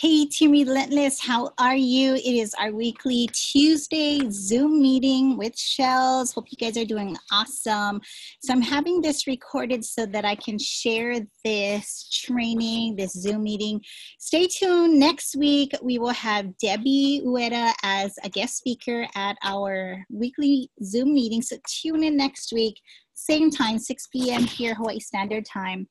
Hey, Team Relentless, how are you? It is our weekly Tuesday Zoom meeting with Chellez. Hope you guys are doing awesome. So I'm having this recorded so that I can share this training, this Zoom meeting. Stay tuned. Next week, we will have Debbie Ueda as a guest speaker at our weekly Zoom meeting. So tune in next week. Same time, 6 p.m. here, Hawaii Standard Time.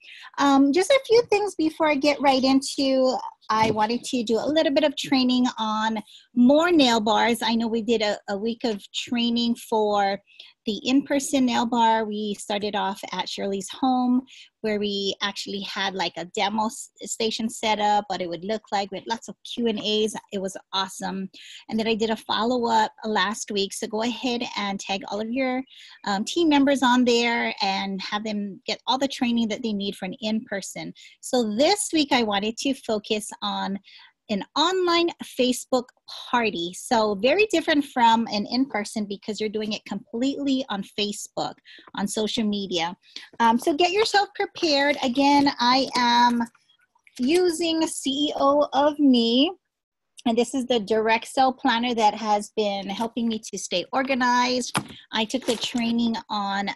Just a few things before I get right into, I wanted to do a little bit of training on more nail bars. I know we did a week of training for the in-person nail bar. We started off at Shirley's home where we actually had like a demo station set up, what it would look like with lots of Q&As. It was awesome. And then I did a follow-up last week. So go ahead and tag all of your team members on there and have them get all the training that they need for an in-person. So this week I wanted to focus on an online Facebook party. So very different from an in-person because you're doing it completely on Facebook, on social media. So get yourself prepared. Again, I am using CEO of Me. And this is the direct sell planner that has been helping me to stay organized. I took the training on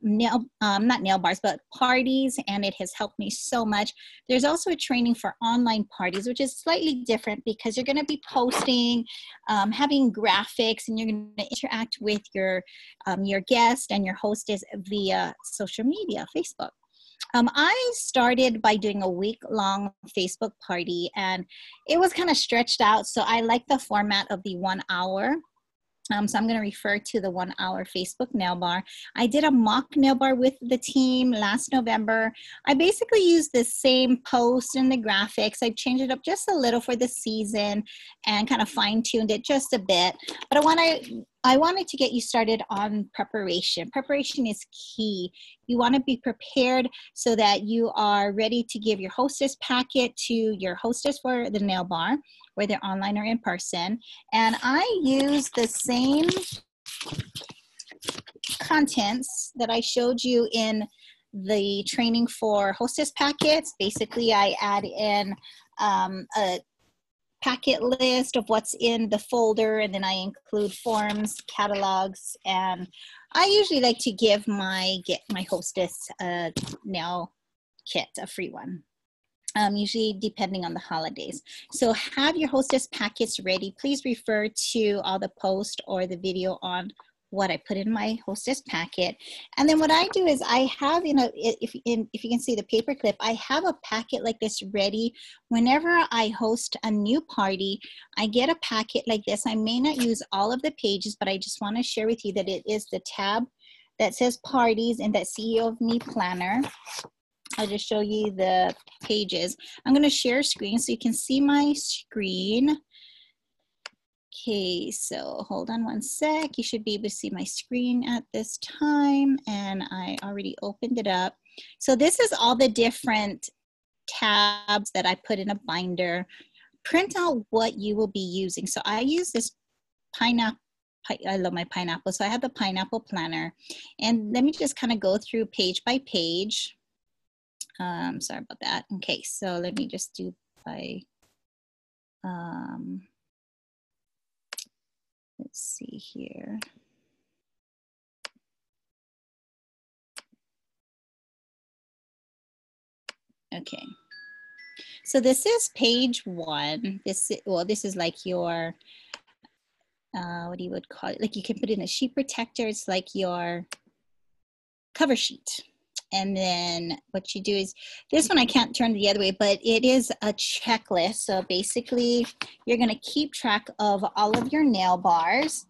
not nail bars, but parties, and it has helped me so much. There's also a training for online parties, which is slightly different because you're going to be posting, having graphics, and you're going to interact with your guest and your hostess via social media, Facebook. I started by doing a week-long Facebook party, and it was kind of stretched out, so I like the format of the 1 hour. So I'm going to refer to the 1 hour Facebook nail bar. I did a mock nail bar with the team last November. I basically used the same post and the graphics. I changed it up just a little for the season and kind of fine-tuned it just a bit. But I wanted to get you started on preparation. Preparation is key. You want to be prepared so that you are ready to give your hostess packet to your hostess for the nail bar, whether online or in person. And I use the same contents that I showed you in the training for hostess packets. Basically, I add in a packet list of what's in the folder, and then I include forms, catalogs, and I usually like to give my hostess a nail kit, a free one. Usually depending on the holidays. So have your hostess packets ready. Please refer to all the post or the video on what I put in my hostess packet. And then what I do is I have, if you can see the paper clip, I have a packet like this ready. Whenever I host a new party, I get a packet like this. I may not use all of the pages, but I just want to share with you that it is the tab that says parties in that CEO of Me planner. I'll just show you the pages. I'm going to share screen so you can see my screen. Okay, so hold on one sec. You should be able to see my screen at this time, and I already opened it up. So this is all the different tabs that I put in a binder. Print out what you will be using. So I use this pineapple. I love my pineapple. So I have the pineapple planner, and let me just kind of go through page by page. Sorry about that. Okay, so let me just do by, let's see here. Okay, so this is page 1. This is like your, what do you would call it? Like you can put in a sheet protector. It's like your cover sheet. And then what you do is, this one I can't turn the other way, but it is a checklist. So basically, you're going to keep track of all of your nail bars,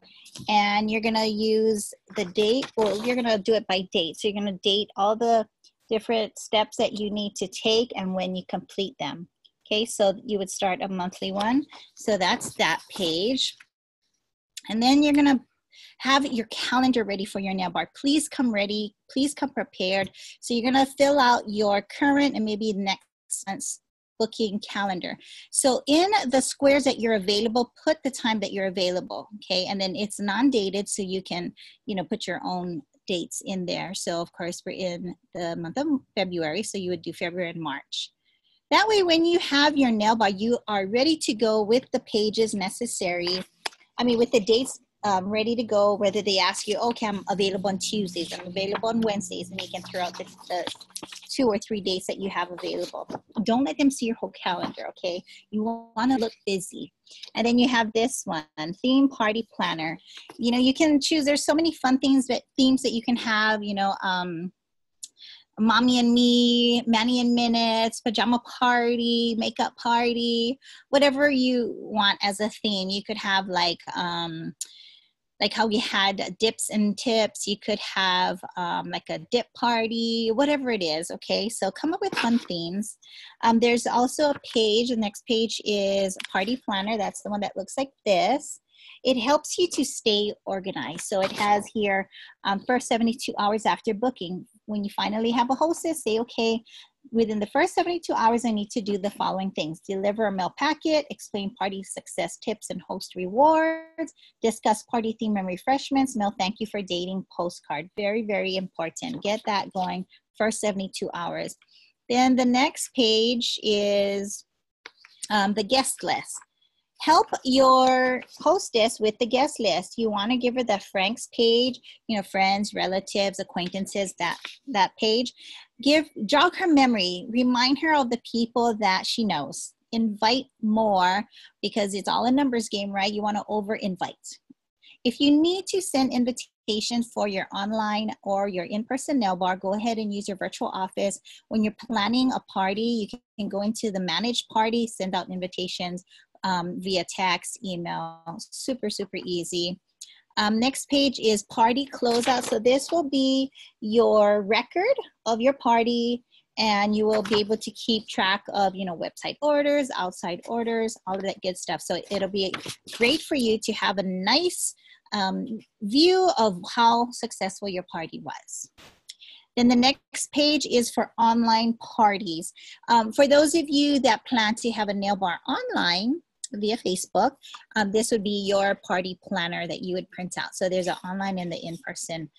and you're going to use the date, or you're going to do it by date. So you're going to date all the different steps that you need to take and when you complete them. Okay, so you would start a monthly one. So that's that page. And then you're going to have your calendar ready for your nail bar. Please come ready. Please come prepared. So you're going to fill out your current and maybe next month's booking calendar. So in the squares that you're available, put the time that you're available, okay? And then it's non-dated, so you can, put your own dates in there. So of course, we're in the month of February, so you would do February and March. That way, when you have your nail bar, you are ready to go with the pages necessary. I mean, with the dates ready to go, whether they ask you, okay, I'm available on Tuesdays, I'm available on Wednesdays, and you can throw out the 2 or 3 dates that you have available. Don't let them see your whole calendar, okay? You want to look busy. And then you have this one, theme party planner. You know, you can choose, there's so many fun themes that you can have, you know, mommy and me, Manny and Minutes, pajama party, makeup party, whatever you want as a theme. You could have like how we had dips and tips. You could have like a dip party, whatever it is, okay? So come up with fun themes. There's also a page, the next page is party planner. That's the one that looks like this. It helps you to stay organized. So it has here, first 72 hours after booking. When you finally have a hostess, say, okay, within the first 72 hours, I need to do the following things: deliver a mail packet, explain party success tips and host rewards, discuss party theme and refreshments, mail thank you for dating postcard. Very, very important. Get that going first 72 hours. Then the next page is the guest list. Help your hostess with the guest list. You want to give her the Frank's page, you know, friends, relatives, acquaintances, that page. Jog her memory. Remind her of the people that she knows. Invite more, because it's all a numbers game, right? You want to over-invite. If you need to send invitations for your online or your in-person nail bar, go ahead and use your virtual office. When you're planning a party, you can go into the managed party, send out invitations via text, email, super, super easy. Next page is party closeout. So this will be your record of your party, and you will be able to keep track of, you know, website orders, outside orders, all of that good stuff. So it'll be great for you to have a nice view of how successful your party was. Then the next page is for online parties. For those of you that plan to have a nail bar online via Facebook, this would be your party planner that you would print out. So there's an online and the in-person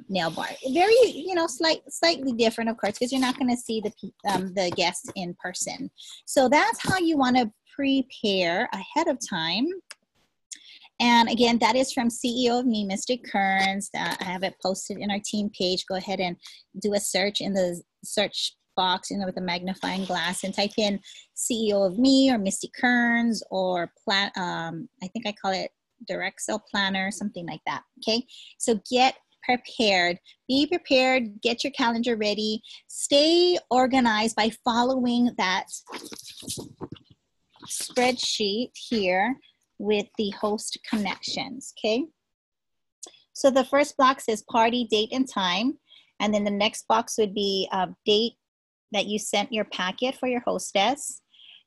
nail bar. Very, you know, slightly different, of course, because you're not going to see the guests in person. So that's how you want to prepare ahead of time. And again, that is from CEO of Me, Mr. Kearns. I have it posted in our team page. Go ahead and do a search in the search box, you know, with a magnifying glass, and type in CEO of Me or Misty Kearns, or I think I call it Direct Sale Planner, something like that. Okay, so get prepared. Be prepared. Get your calendar ready. Stay organized by following that spreadsheet here with the host connections. Okay, so the first block says party date and time, and then the next box would be date that you sent your packet for your hostess,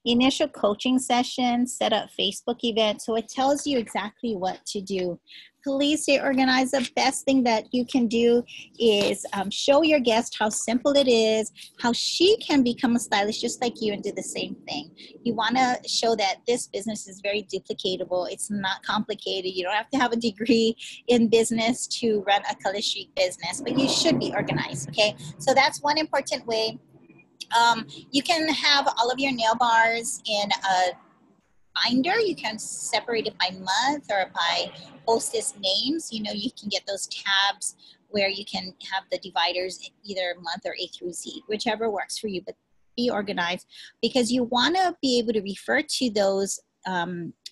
initial coaching session, set up Facebook event. So it tells you exactly what to do. Please stay organized. The best thing that you can do is show your guest how simple it is, how she can become a stylist just like you and do the same thing. You want to show that this business is very duplicatable. It's not complicated. You don't have to have a degree in business to run a color street business, but you should be organized, okay? So that's one important way. You can have all of your nail bars in a binder. You can separate it by month or by hostess names. You know, you can get those tabs where you can have the dividers either month or A through Z, whichever works for you, but be organized, because you want to be able to refer to those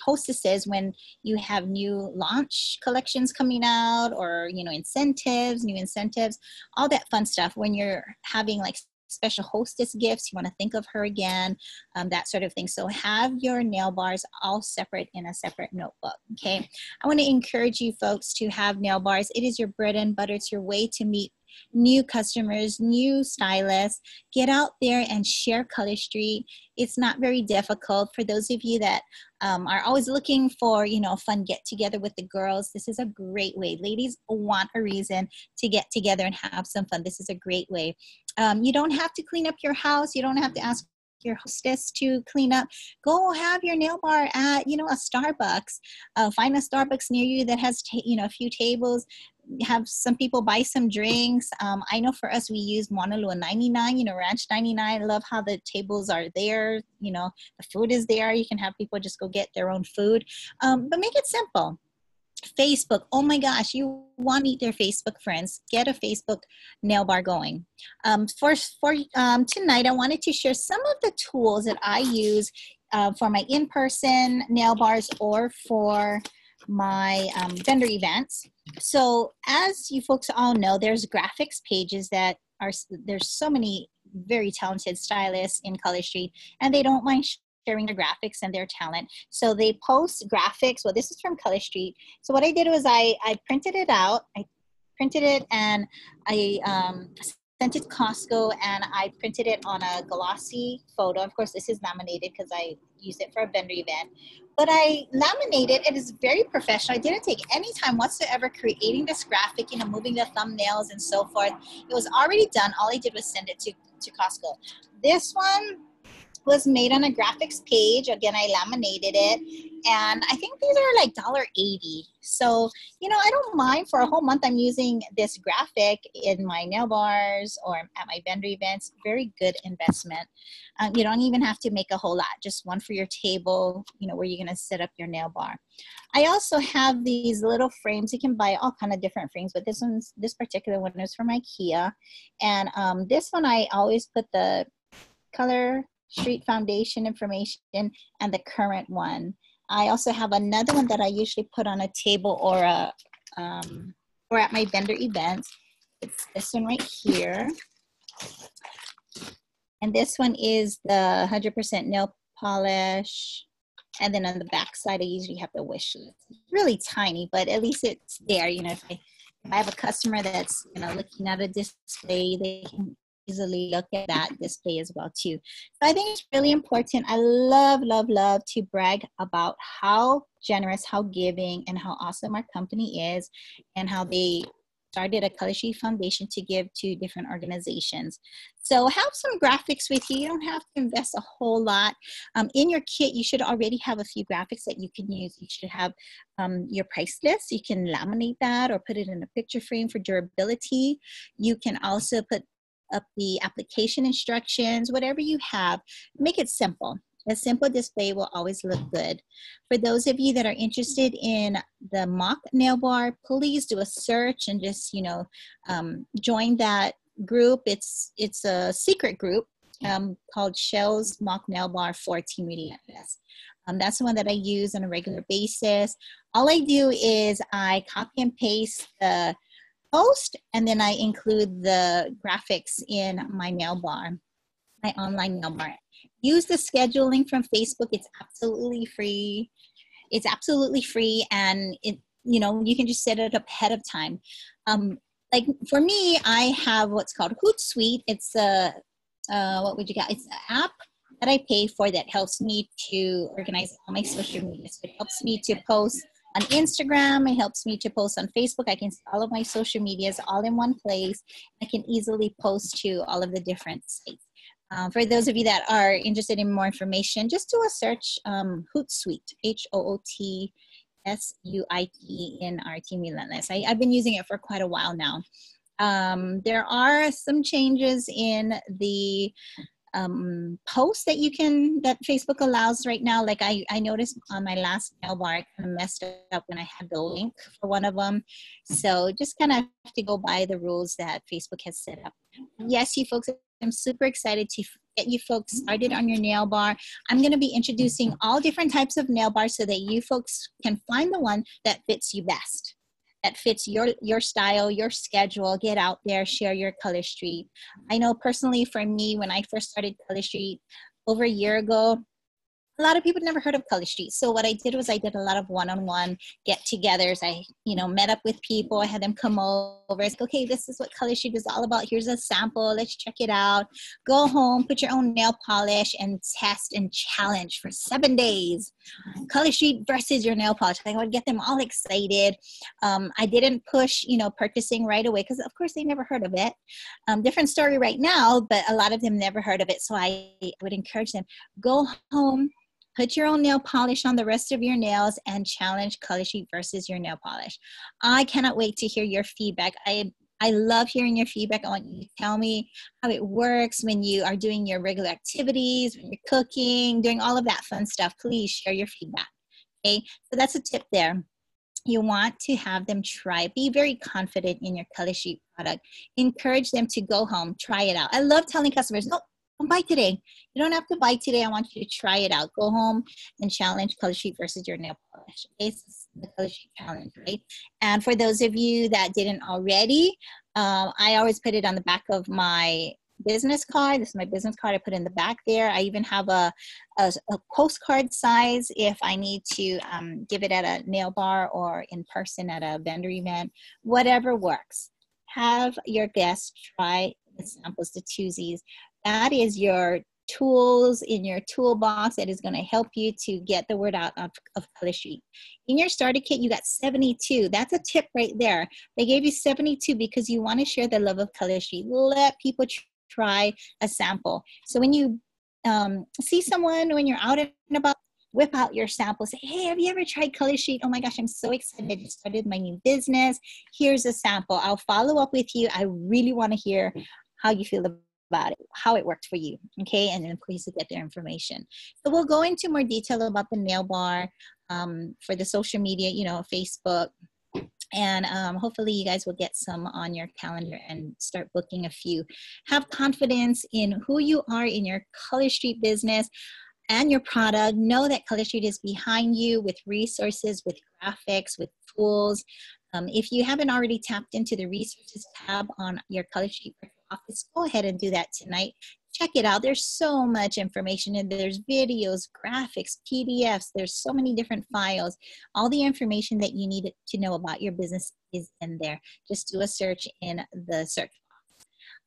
hostesses when you have new launch collections coming out, or, you know, new incentives, all that fun stuff. When you're having like special hostess gifts, you want to think of her again, that sort of thing. So have your nail bars all separate in a separate notebook, okay? I want to encourage you folks to have nail bars. It is your bread and butter. It's your way to meet new customers, new stylists. Get out there and share Color Street. It's not very difficult. For those of you that are always looking for, you know, a fun get together with the girls, this is a great way. Ladies want a reason to get together and have some fun. This is a great way. You don't have to clean up your house. You don't have to ask your hostess to clean up, go have your nail bar at, you know, a Starbucks. Find a Starbucks near you that has, you know, a few tables. Have some people buy some drinks. I know for us, we use Mahalo 99, you know, Ranch 99. I love how the tables are there. You know, the food is there. You can have people just go get their own food. But make it simple. Facebook, oh my gosh, you want to meet their Facebook friends, get a Facebook nail bar going. For tonight, I wanted to share some of the tools that I use for my in-person nail bars or for my vendor events. So as you folks all know, there's graphics pages that are, there's so many very talented stylists in Color Street, and they don't mind sharing their graphics and their talent. So they post graphics. Well, this is from Color Street. So what I did was I printed it out. I printed it and I sent it to Costco, and I printed it on a glossy photo. Of course, this is laminated because I used it for a vendor event. But I laminated. It is very professional. I didn't take any time whatsoever creating this graphic, you know, moving the thumbnails and so forth. It was already done. All I did was send it to Costco. This one was made on a graphics page. Again, I laminated it, and I think these are like $1.80. So, you know, I don't mind. For a whole month, I'm using this graphic in my nail bars or at my vendor events. Very good investment. You don't even have to make a whole lot, just one for your table, you know, where you're going to set up your nail bar. I also have these little frames. You can buy all kind of different frames, but this particular one is from IKEA. And this one, I always put the Color Street Foundation information and the current one. I also have another one that I usually put on a table or at my vendor events. It's this one right here. And this one is the 100% nail polish. And then on the back side, I usually have the wish list. It's really tiny, but at least it's there. You know, if I have a customer that's, you know, looking at a display, they can easily look at that display as well too. So I think it's really important. I love, love, love to brag about how generous, how giving, and how awesome our company is, and how they started a Color Street Foundation to give to different organizations. So have some graphics with you. You don't have to invest a whole lot. In your kit, you should already have a few graphics that you can use. You should have your price list. You can laminate that or put it in a picture frame for durability. You can also put up the application instructions, whatever you have. Make it simple. A simple display will always look good. For those of you that are interested in the mock nail bar, please do a search and just, you know, join that group. It's a secret group called Chellez Mock Nail Bar for Team Relentless. That's the one that I use on a regular basis. All I do is I copy and paste the post, and then I include the graphics in my nail bar, my online nail bar. Use the scheduling from Facebook. It's absolutely free. It's absolutely free, and it, you know, you can just set it up ahead of time. Like for me, I have what's called Hootsuite. It's a what would you call it? It's an app that I pay for that helps me to organize all my social media. So it helps me to post on Instagram. It helps me to post on Facebook. I can see all of my social medias all in one place. I can easily post to all of the different sites. For those of you that are interested in more information, just do a search, Hootsuite, Hootsuite in our Team Relentless. I've been using it for quite a while now. There are some changes in the posts that that Facebook allows right now. Like I noticed on my last nail bar, I kind of messed up when I had the link for one of them. So just kind of have to go by the rules that Facebook has set up. Yes, you folks, I'm super excited to get you folks started on your nail bar. I'm going to be introducing all different types of nail bars so that you folks can find the one that fits you best, that fits your style, your schedule. Get out there, share your Color Street. I know personally for me, when I first started Color Street over a year ago, a lot of people never heard of Color Street. So what I did was I did a lot of one-on-one get-togethers. I, met up with people. I had them come over. It's like, okay, this is what Color Street is all about. Here's a sample. Let's check it out. Go home, put your own nail polish, and test and challenge for 7 days. Color Street versus your nail polish. I would get them all excited. I didn't push, purchasing right away because, of course, they never heard of it. Different story right now, but a lot of them never heard of it. So I would encourage them, go home, put your own nail polish on the rest of your nails, and challenge Color Sheet versus your nail polish. I cannot wait to hear your feedback. I love hearing your feedback. I want you to tell me how it works when you are doing your regular activities, when you're cooking, doing all of that fun stuff. Please share your feedback. Okay, so that's a tip there. You want to have them try. Be very confident in your Color Sheet product. Encourage them to go home, try it out. I love telling customers, no, don't buy today. You don't have to buy today. I want you to try it out. Go home and challenge Color Sheet versus your nail polish. Okay, this is the Color Sheet challenge, right? And for those of you that didn't already, I always put it on the back of my business card. This is my business card. I put in the back there. I even have a postcard size if I need to give it at a nail bar or in person at a vendor event. Whatever works. Have your guests try the samples, the twosies. That is your tools in your toolbox that is going to help you to get the word out of Color Sheet. In your starter kit, you got 72. That's a tip right there. They gave you 72 because you want to share the love of Color Sheet. Let people try a sample. So when you see someone, when you're out and about, whip out your sample. Say, hey, have you ever tried Color Sheet? Oh my gosh, I'm so excited. I just started my new business. Here's a sample. I'll follow up with you. I really want to hear how you feel about it, how it worked for you, okay? And then please get their information. So we'll go into more detail about the nail bar for the social media, Facebook, and hopefully you guys will get some on your calendar and start booking a few. Have confidence in who you are in your Color Street business and your product. Know that Color Street is behind you with resources, with graphics, with tools. If you haven't already tapped into the resources tab on your Color Street office, go ahead and do that tonight. Check it out. There's so much information and there's videos, graphics, PDFs. There's so many different files. All the information that you need to know about your business is in there. Just do a search in the search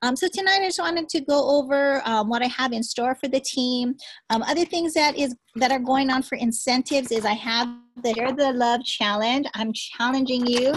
box. So tonight I just wanted to go over what I have in store for the team. Other things that are going on for incentives is I have the Share the Love Challenge. I'm challenging you.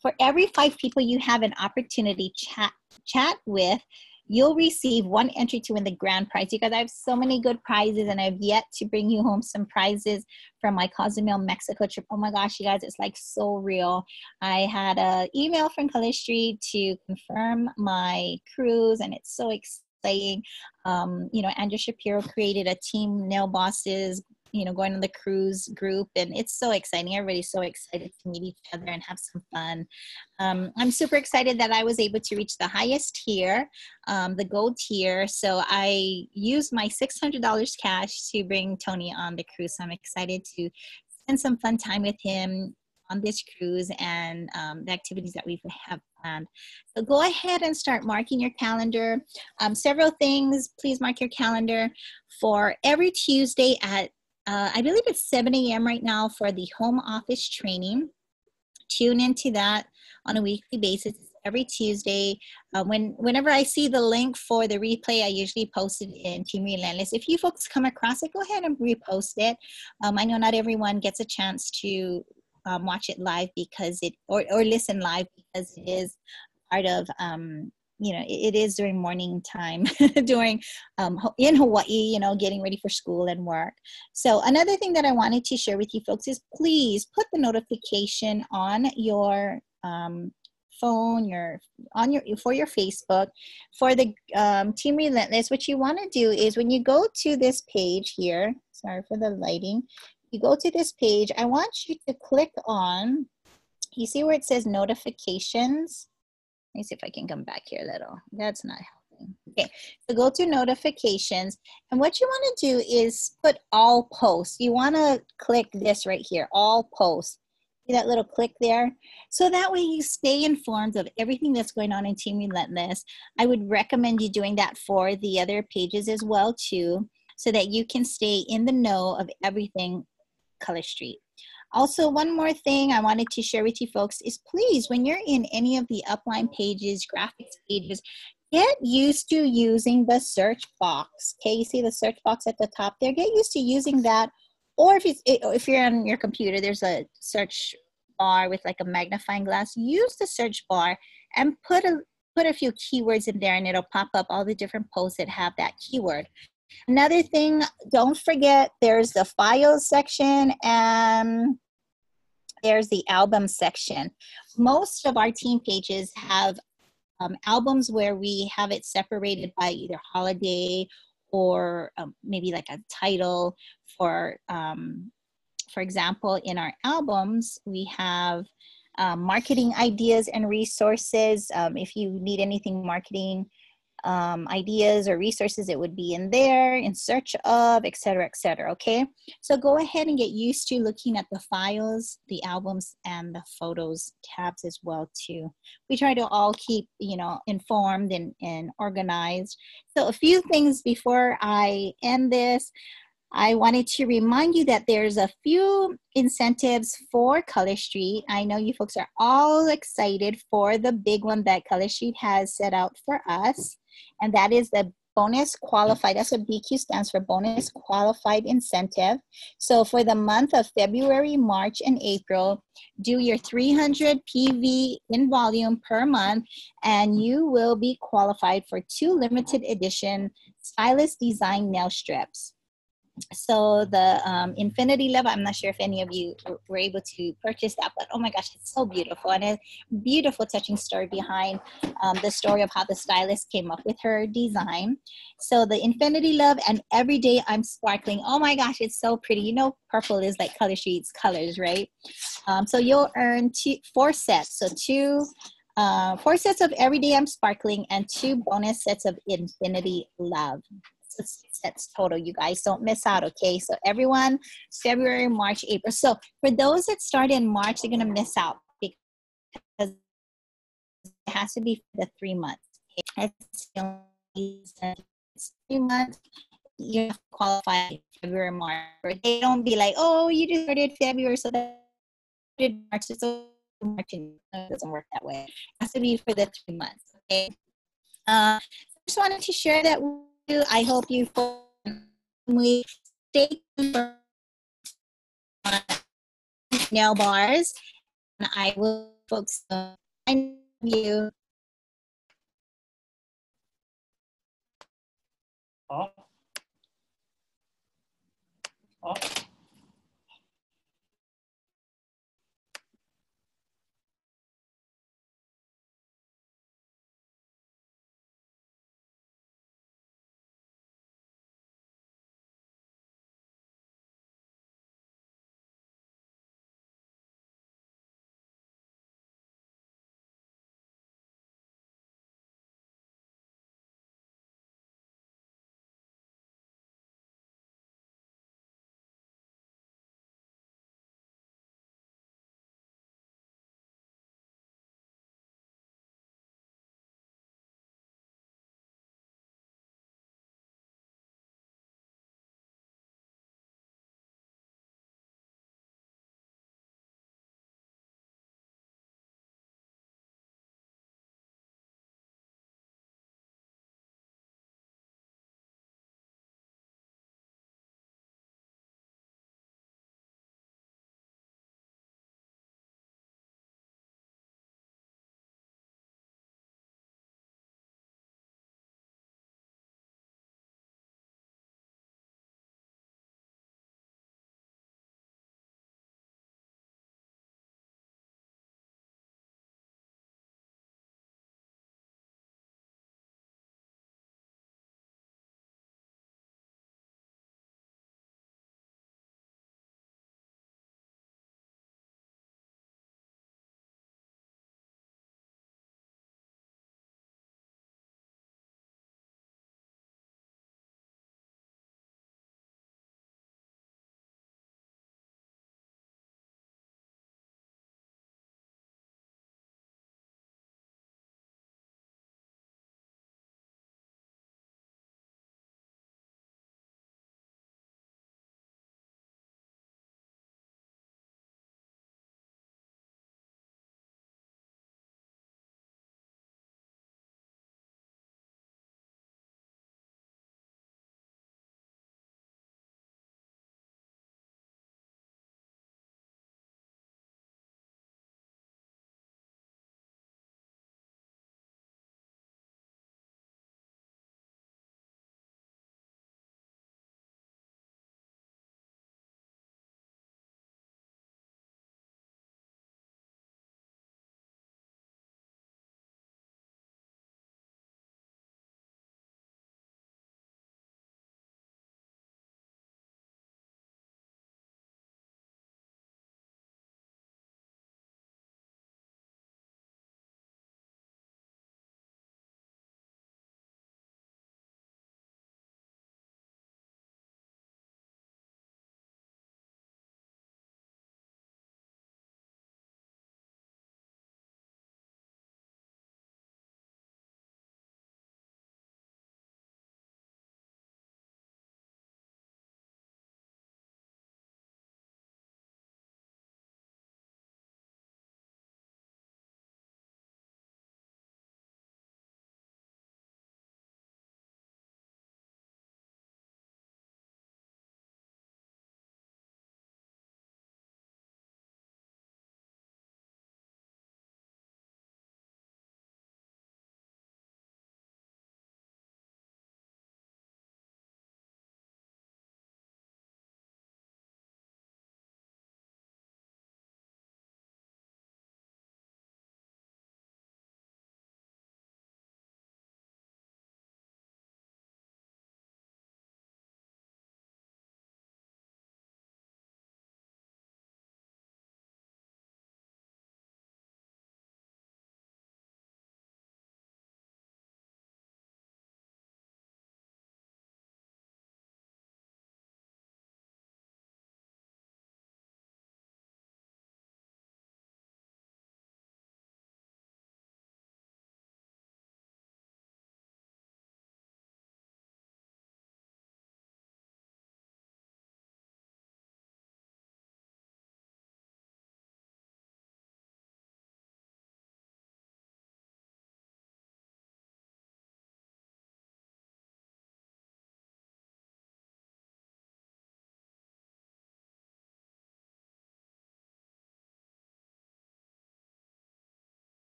For every 5 people you have an opportunity chat with, you'll receive 1 entry to win the grand prize. You guys, I have so many good prizes and I've yet to bring you home some prizes from my Cozumel, Mexico trip. Oh my gosh, you guys, it's like so real. I had an email from Color Street to confirm my cruise and it's so exciting. Andrew Shapiro created a team nail bosses going on the cruise group, and it's so exciting. Everybody's so excited to meet each other and have some fun. I'm super excited that I was able to reach the highest tier, the gold tier. So I used my $600 cash to bring Tony on the cruise. So I'm excited to spend some fun time with him on this cruise and the activities that we have planned. So go ahead and start marking your calendar. Several things, please mark your calendar for every Tuesday at I believe it's 7 a.m. right now for the home office training. Tune into that on a weekly basis every Tuesday. Whenever I see the link for the replay, I usually post it in Team Relentless. If you folks come across it, go ahead and repost it. I know not everyone gets a chance to watch it live because or listen live because it is part of it is during morning time during in Hawaii, getting ready for school and work. So another thing that I wanted to share with you folks is please put the notification on your phone, for your Facebook, for the Team Relentless. What you want to do is when you go to this page here, sorry for the lighting, you go to this page, I want you to click on, you see where it says notifications? Let me see if I can come back here a little. That's not helping. Okay, so go to notifications. And what you want to do is put all posts. You want to click this right here, all posts. See that little click there? So that way you stay informed of everything that's going on in Team Relentless. I would recommend you doing that for the other pages as well too. so that you can stay in the know of everything Color Street. Also, one more thing I wanted to share with you folks is please, when you're in any of the upline pages, graphics pages, get used to using the search box. Okay, you see the search box at the top there? Get used to using that. Or if you're on your computer, there's a search bar with like a magnifying glass. Use the search bar and put a few keywords in there, and it'll pop up all the different posts that have that keyword. Another thing, don't forget, there's the files section and there's the album section. Most of our team pages have albums where we have it separated by either holiday or maybe like a title. For example, in our albums, we have marketing ideas and resources. If you need anything marketing ideas or resources, it would be in there, in search of, etc., etc. Okay, so go ahead and get used to looking at the files, the albums, and the photos tabs as well too. We try to all keep, you know, informed and organized. So a few things before I end this. I wanted to remind you that there's a few incentives for Color Street. I know you folks are all excited for the big one that Color Street has set out for us, and that is the bonus qualified. That's what BQ stands for, bonus qualified incentive. So for the month of February, March, and April, do your 300 PV in volume per month, and you will be qualified for 2 limited edition stylist design nail strips. So the Infinity Love, I'm not sure if any of you were able to purchase that, but oh my gosh, it's so beautiful. And a beautiful touching story behind the story of how the stylist came up with her design. So the Infinity Love and Everyday I'm Sparkling, oh my gosh, it's so pretty. You know, purple is like Color Street's colors, right? So you'll earn 4 sets. So 4 sets of Everyday I'm Sparkling and 2 bonus sets of Infinity Love. Sets total, you guys. Don't miss out, okay? So everyone, February, March, April. So for those that start in March, they're going to miss out because it has to be for the 3 months. Okay? It's 3 months. You have to qualify February, March. They don't be like, oh, you just started February, so that March. So March, it doesn't work that way. It has to be for the 3 months, okay? I just wanted to share that with you. I hope you stay tuned for nail bars, and I will focus on you.